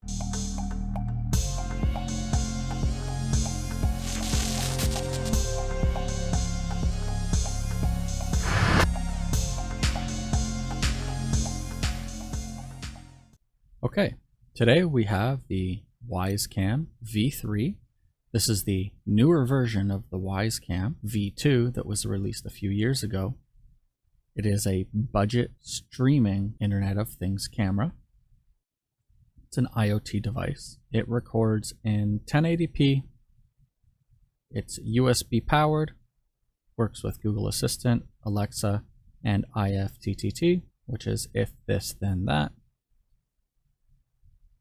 Okay, today we have the Wyze Cam V3. This is the newer version of the Wyze Cam V2 that was released a few years ago. It is a budget streaming Internet of Things camera. It's an IoT device. It records in 1080p. It's USB powered, works with Google Assistant, Alexa, and IFTTT, which is if this then that.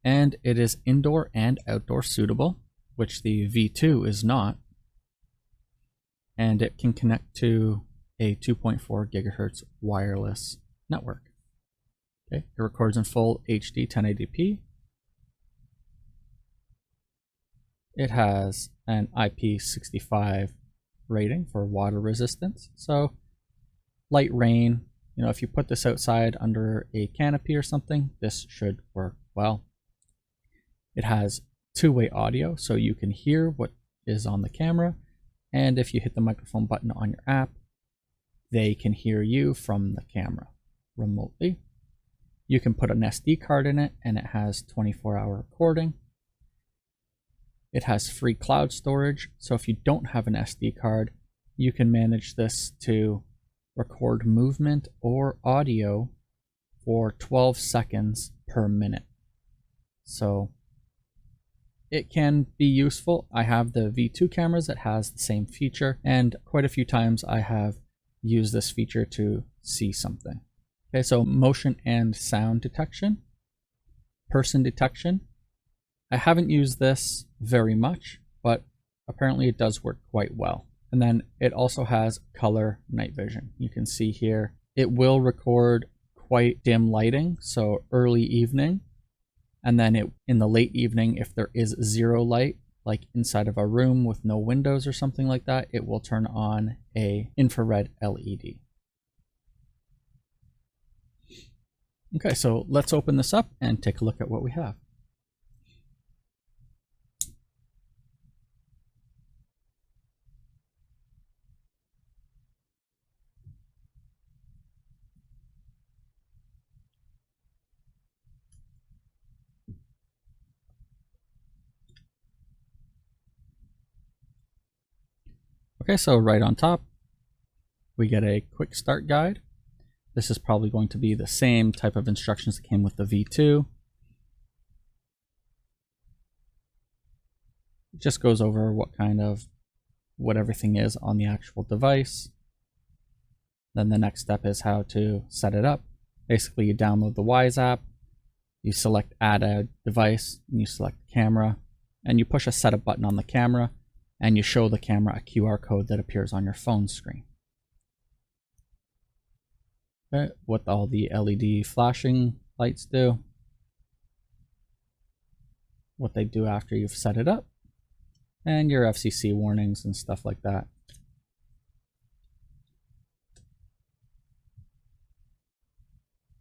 And it is indoor and outdoor suitable, which the V2 is not. And it can connect to a 2.4 gigahertz wireless network. Okay, it records in full HD 1080p. It has an IP65 rating for water resistance. So light rain, if you put this outside under a canopy or something, this should work well. It has two-way audio, so you can hear what is on the camera, and if you hit the microphone button on your app, they can hear you from the camera remotely. You can put an SD card in it, and it has 24-hour recording. It has free cloud storage, so if you don't have an SD card, you can manage this to record movement or audio for 12 seconds per minute. So it can be useful. I have the V2 cameras that has the same feature, and quite a few times I have used this feature to see something. Okay, so motion and sound detection, person detection. I haven't used this very much, but apparently it does work quite well. And then it also has color night vision. You can see here, it will record quite dim lighting, so early evening. And then in the late evening, if there is zero light, like inside of a room with no windows or something like that, it will turn on a infrared LED. Okay, so let's open this up and take a look at what we have. Okay, so right on top, we get a quick start guide. This is probably going to be the same type of instructions that came with the V2. It just goes over what everything is on the actual device. Then the next step is how to set it up. Basically, you download the Wyze app, you select add a device, and you select camera, and you push a setup button on the camera, and you show the camera a QR code that appears on your phone screen. Okay, what all the LED flashing lights do, what they do after you've set it up, and your FCC warnings and stuff like that.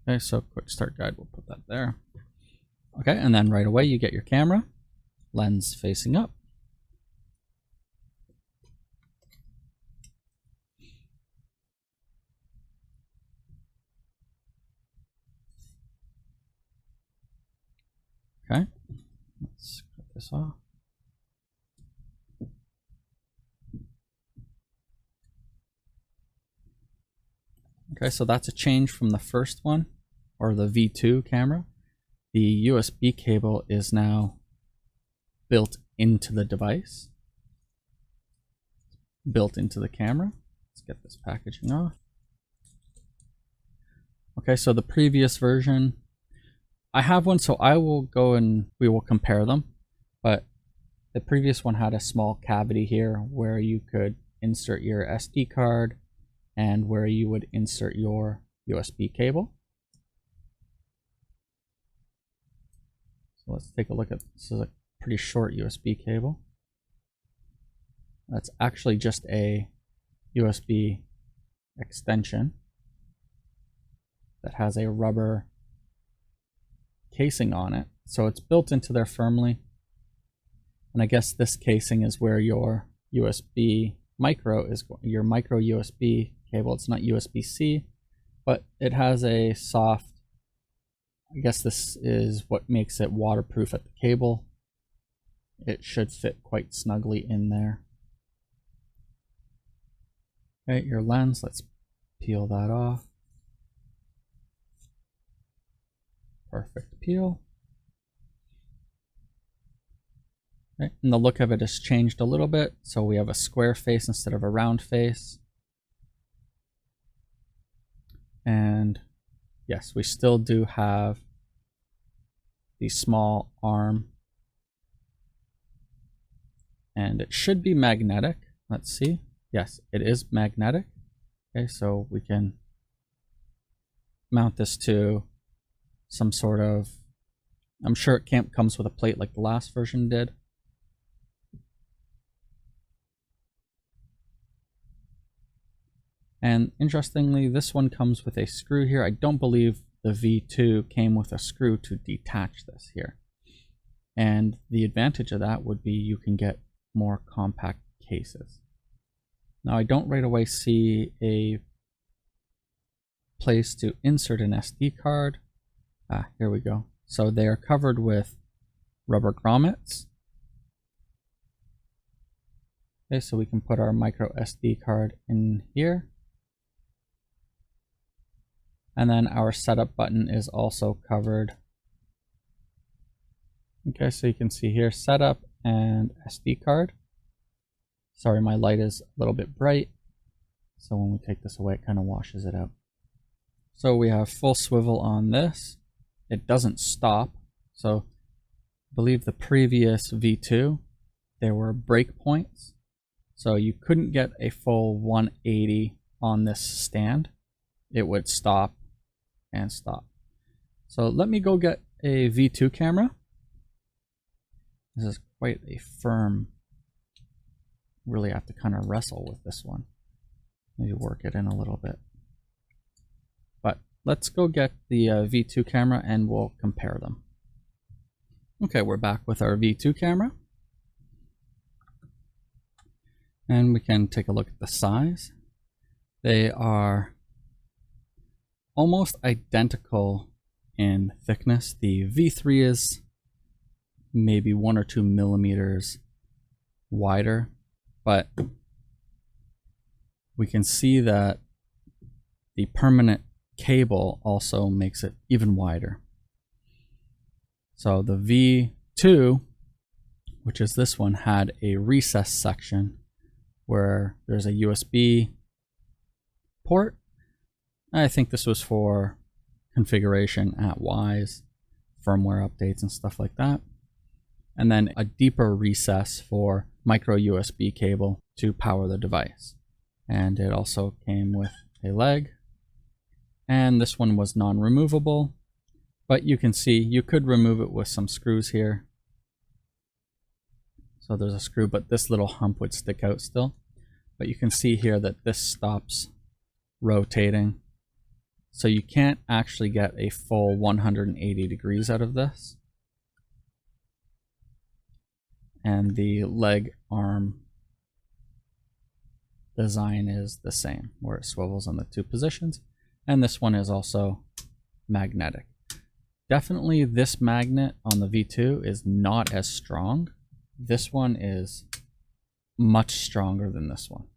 Okay, so quick start guide, we'll put that there. Okay, and then right away you get your camera, lens facing up. Okay, let's cut this off. Okay, so that's a change from the first one, or the V2 camera. The USB cable is now built into the device, built into the camera. Let's get this packaging off. Okay, so the previous version, I have one, so I will go and we will compare them. But the previous one had a small cavity here where you could insert your SD card and where you would insert your USB cable. So let's take a look at this. Is a pretty short USB cable. That's actually just a USB extension that has a rubber casing on it So it's built into there firmly. And I guess this casing is where your USB micro is, your micro USB cable. It's not USB-C, but it has a soft, I guess this is what makes it waterproof at the cable. It should fit quite snugly in there. Okay, your lens, let's peel that off. Perfect peel. Okay, and the look of it has changed a little bit, so we have a square face instead of a round face. And yes, we still do have the small arm, and it should be magnetic. Let's see. Yes, it is magnetic. Okay, so we can mount this to some sort of, I'm sure it comes with a plate like the last version did. And interestingly, this one comes with a screw here. I don't believe the V2 came with a screw to detach this here. And the advantage of that would be you can get more compact cases. Now I don't right away see a place to insert an SD card. Here we go. So they are covered with rubber grommets. Okay, so we can put our micro SD card in here. And then our setup button is also covered. Okay, so you can see here, setup and SD card. Sorry, my light is a little bit bright. So when we take this away, it kind of washes it out. So we have full swivel on this. It doesn't stop. So I believe the previous V2, there were break points. So you couldn't get a full 180 on this stand. It would stop and stop. So let me go get a V2 camera. This is quite a firm, really have to kind of wrestle with this one. Maybe work it in a little bit. But let's go get the V2 camera and we'll compare them. Okay, we're back with our V2 camera. And we can take a look at the size. They are almost identical in thickness. The V3 is maybe 1 or 2 millimeters wider, but we can see that the permanent cable also makes it even wider. So the V2, which is this one, had a recess section where there's a USB port. I think this was for configuration at Wyze, firmware updates and stuff like that. And then a deeper recess for micro USB cable to power the device. And it also came with a leg. And this one was non-removable, but you can see you could remove it with some screws here. So there's a screw, but this little hump would stick out still. But you can see here that this stops rotating. So you can't actually get a full 180 degrees out of this. And the leg arm design is the same, where it swivels on the 2 positions. And this one is also magnetic. Definitely this magnet on the V2 is not as strong. This one is much stronger than this one.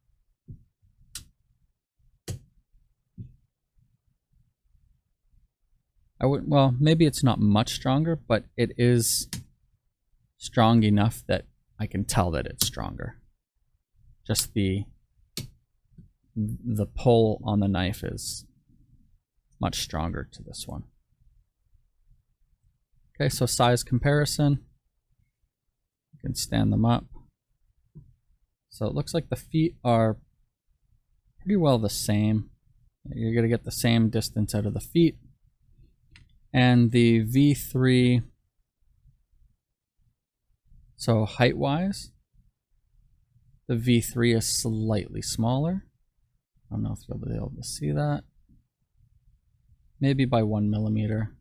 Well, maybe it's not much stronger, but it is strong enough that I can tell that it's stronger. Just the pull on the knife is much stronger to this one. Okay, so size comparison. You can stand them up. So it looks like the feet are pretty well the same. You're going to get the same distance out of the feet. And the V3, so height-wise, the V3 is slightly smaller. I don't know if you'll be able to see that. Maybe by 1 millimeter.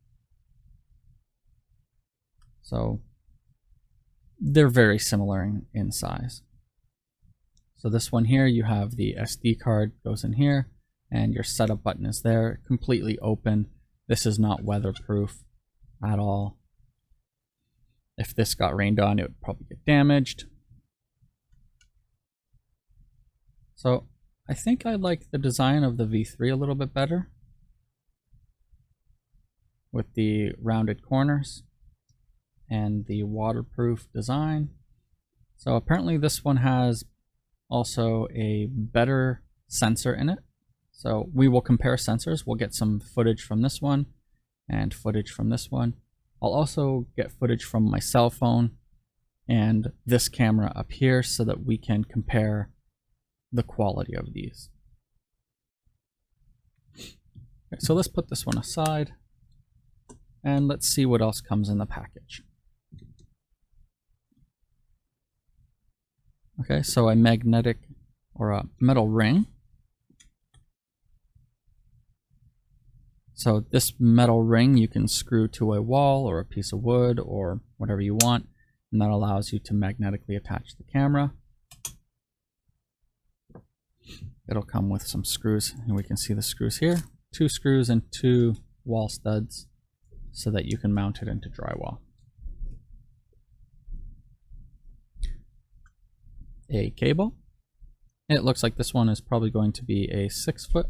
So they're very similar in size. So this one here, you have the SD card goes in here, and your setup button is there, completely open. This is not weatherproof at all. If this got rained on, it would probably get damaged. So I think I like the design of the V3 a little bit better, with the rounded corners and the waterproof design. So apparently this one has also a better sensor in it. So we will compare sensors. We'll get some footage from this one and footage from this one. I'll also get footage from my cell phone and this camera up here so that we can compare the quality of these. Okay, so let's put this one aside and let's see what else comes in the package. Okay, so a magnetic or a metal ring. So this metal ring you can screw to a wall or a piece of wood or whatever you want, and that allows you to magnetically attach the camera. It'll come with some screws, and we can see the screws here. 2 screws and 2 wall studs so that you can mount it into drywall. A cable. It looks like this one is probably going to be a 6-foot.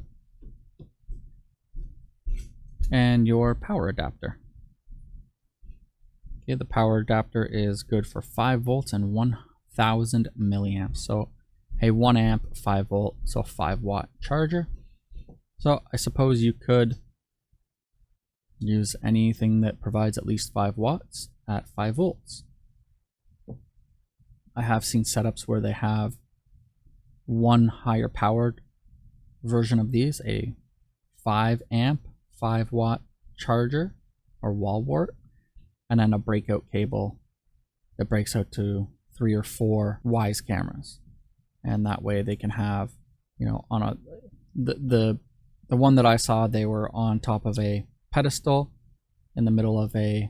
And your power adapter. Okay, the power adapter is good for 5 volts and 1000 milliamps. So a 1 amp, 5 volt, so a 5-watt charger. So I suppose you could use anything that provides at least 5 watts at 5 volts. I have seen setups where they have one higher powered version of these, a 5 amp, 5-watt charger or wall wart, and then a breakout cable that breaks out to 3 or 4 Wyze cameras. And that way they can have, you know, on a the one that I saw, they were on top of a pedestal in the middle of a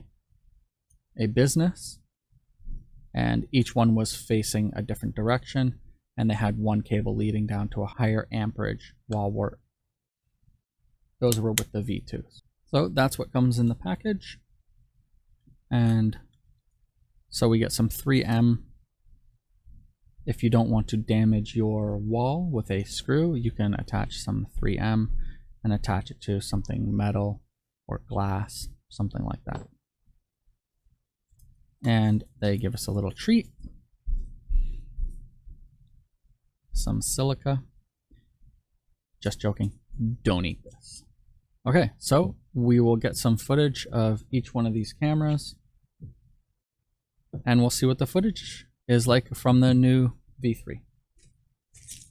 business, and each one was facing a different direction, and they had one cable leading down to a higher amperage wall wart. Those were with the V2s. So that's what comes in the package. And so we get some 3M. If you don't want to damage your wall with a screw, you can attach some 3M and attach it to something metal or glass, something like that. And they give us a little treat. Some silica. Just joking. Don't eat this. Okay, so we will get some footage of each one of these cameras, and we'll see what the footage is like from the new V3.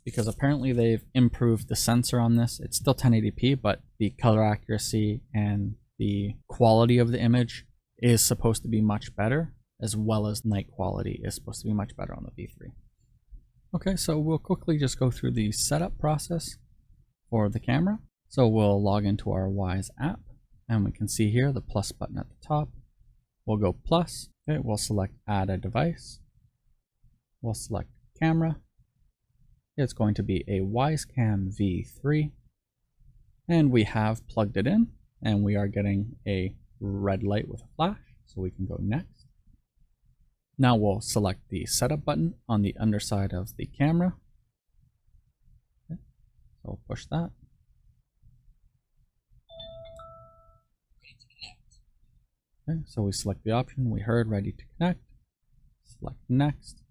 Because apparently they've improved the sensor on this. It's still 1080p, but the color accuracy and the quality of the image is supposed to be much better, as well as night quality is supposed to be much better on the V3. Okay, so we'll quickly just go through the setup process for the camera. So we'll log into our Wyze app, and we can see here the plus button at the top. We'll go plus. Okay, we'll select add a device. We'll select camera. It's going to be a WyzeCam V3, and we have plugged it in, and we are getting a red light with a flash, so we can go next. Now we'll select the setup button on the underside of the camera. Okay, so we'll push that. Okay, so we select the option we heard, ready to connect. Select next.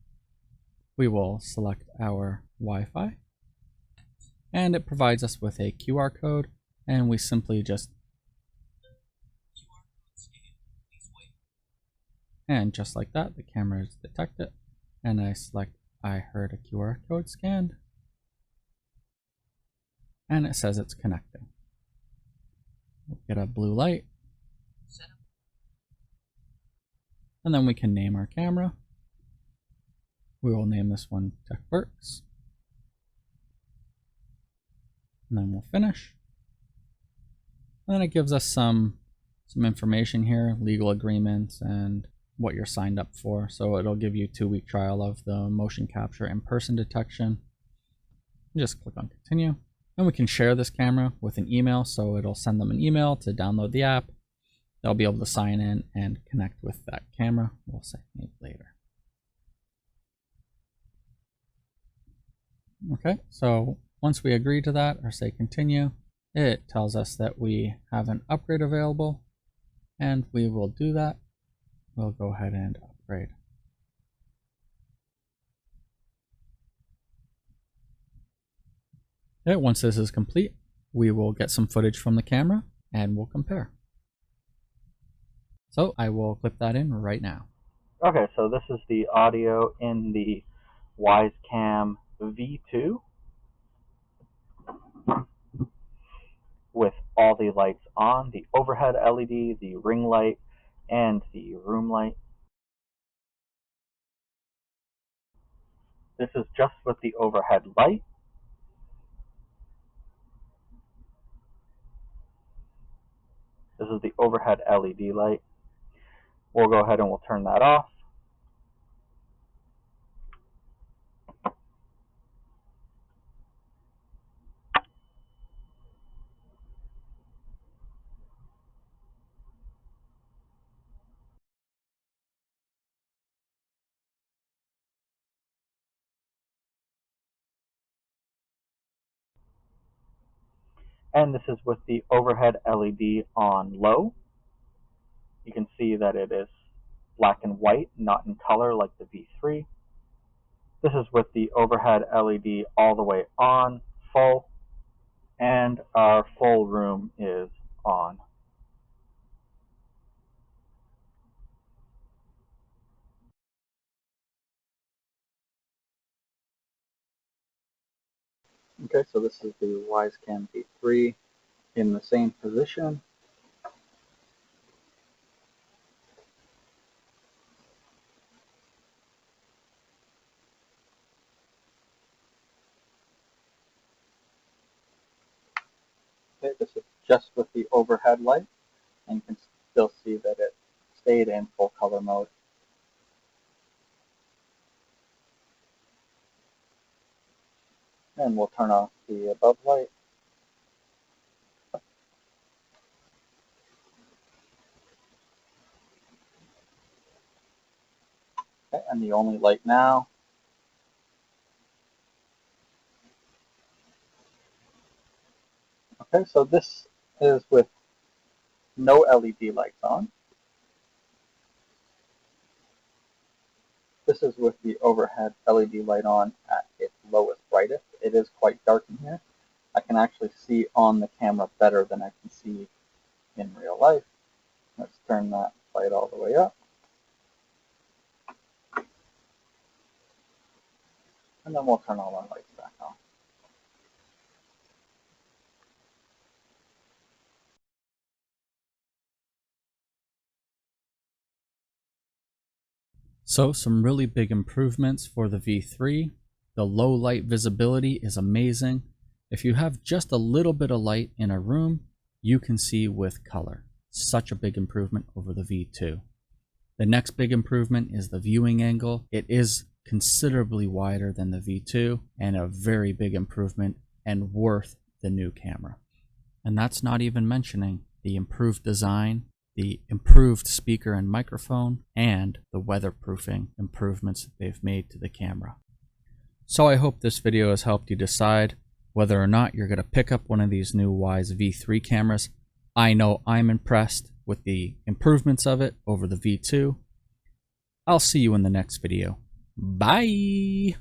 We will select our Wi-Fi, and it provides us with a QR code, and we simply just and just like that, the camera is detected, and I select I heard a QR code scanned, and it says it's connecting. We'll get a blue light, and then we can name our camera. We will name this one Techworks, and then we'll finish. And then it gives us some information here, legal agreements and what you're signed up for. So it'll give you a 2-week trial of the motion capture and person detection. Just click on continue. And we can share this camera with an email, so it'll send them an email to download the app. They'll be able to sign in and connect with that camera. We'll say maybe later. Okay, so once we agree to that or say continue, it tells us that we have an upgrade available, and we will do that. We'll go ahead and upgrade. Okay, once this is complete, we will get some footage from the camera and we'll compare. So I will clip that in right now. Okay, so this is the audio in the Wyze Cam V2 with all the lights on, the overhead LED, the ring light, and the room light. This is just with the overhead light. This is the overhead LED light. We'll go ahead and we'll turn that off. And this is with the overhead LED on low. You can see that it is black and white, not in color like the V3. This is with the overhead LED all the way on, full, and our full room is on. Okay, so this is the Wyze Cam V3 in the same position. Okay, this is just with the overhead light, and you can still see that it stayed in full color mode. And we'll turn off the above light. Okay, and the only light now. Okay, so this is with no LED lights on. This is with the overhead LED light on at its lowest brightest. It is quite dark in here. I can actually see on the camera better than I can see in real life. Let's turn that light all the way up. And then we'll turn all our lights back on. So some really big improvements for the V3. The low light visibility is amazing. If you have just a little bit of light in a room, you can see with color. Such a big improvement over the V2. The next big improvement is the viewing angle. It is considerably wider than the V2 and a very big improvement and worth the new camera. And that's not even mentioning the improved design, the improved speaker and microphone, and the weatherproofing improvements they've made to the camera. So I hope this video has helped you decide whether or not you're going to pick up one of these new Wyze V3 cameras. I know I'm impressed with the improvements of it over the V2. I'll see you in the next video. Bye!